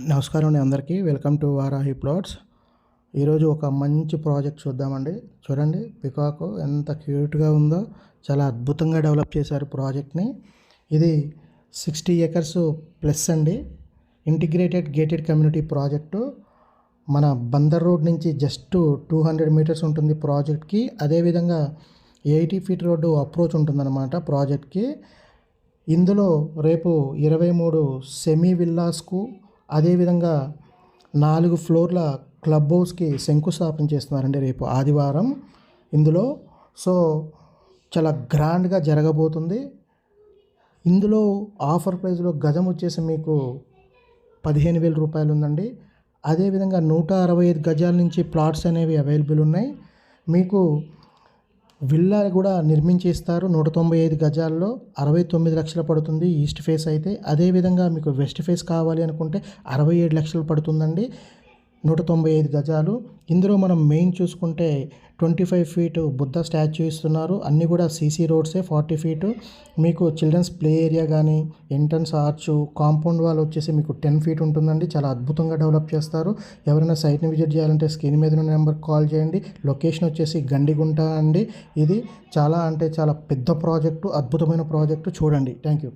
నమస్కారం అండి అందరికీ. Welcome to Varahi plots. ఈరోజు ఒక మంచి ప్రాజెక్ట్ చూద్దామండి. చూడండి పికాక్ ఎంత క్యూట్గా ఉందో, చాలా అద్భుతంగా డెవలప్ చేశారు ప్రాజెక్ట్ని. ఇది 60 ఎకర్స్ ప్లస్ అండి. Integrated gated community project. మన బందర్ రోడ్ నుంచి జస్ట్ 200 మీటర్స్ ఉంటుంది ప్రాజెక్ట్కి. అదేవిధంగా 80 ఫీట్ రోడ్డు అప్రోచ్ ఉంటుందన్నమాట ప్రాజెక్ట్కి. ఇందులో రేపు 23 సెమీ విల్లాస్కు, అదేవిధంగా 4 ఫ్లోర్ల క్లబ్ హౌస్కి శంకుస్థాపన చేస్తున్నారండి రేపు ఆదివారం ఇందులో. సో చాలా గ్రాండ్గా జరగబోతుంది. ఇందులో ఆఫర్ ప్రైస్లో గజం వచ్చేసి మీకు 15,000 రూపాయలు ఉందండి. అదేవిధంగా 165 గజాల నుంచి ప్లాట్స్ అనేవి అవైలబుల్ ఉన్నాయి. మీకు విల్లా కూడా నిర్మించి ఇస్తారు. 195 గజాల్లో 69 లక్షలు పడుతుంది ఈస్ట్ ఫేస్ అయితే. అదేవిధంగా మీకు వెస్ట్ ఫేస్ కావాలి అనుకుంటే 67 లక్షలు పడుతుందండి 195 గజాలు. ఇందులో మనం మెయిన్ చూసుకుంటే 25 ఫీట్ బుద్ధ స్టాచ్యూ ఇస్తున్నారు. అన్నీ కూడా సీసీ రోడ్సే. 40 ఫీటు మీకు చిల్డ్రన్స్ ప్లే ఏరియా కానీ, ఎంట్రన్స్ ఆర్చు, కాంపౌండ్ వాల్ వచ్చేసి మీకు 10 ఫీట్ ఉంటుందండి. చాలా అద్భుతంగా డెవలప్ చేస్తారు. ఎవరైనా సైట్ని విజిట్ చేయాలంటే స్క్రీన్ మీద ఉన్న నెంబర్కి కాల్ చేయండి. లొకేషన్ వచ్చేసి గండిగుంట అండి. ఇది చాలా అంటే చాలా పెద్ద ప్రాజెక్టు, అద్భుతమైన ప్రాజెక్టు. చూడండి. Thank you.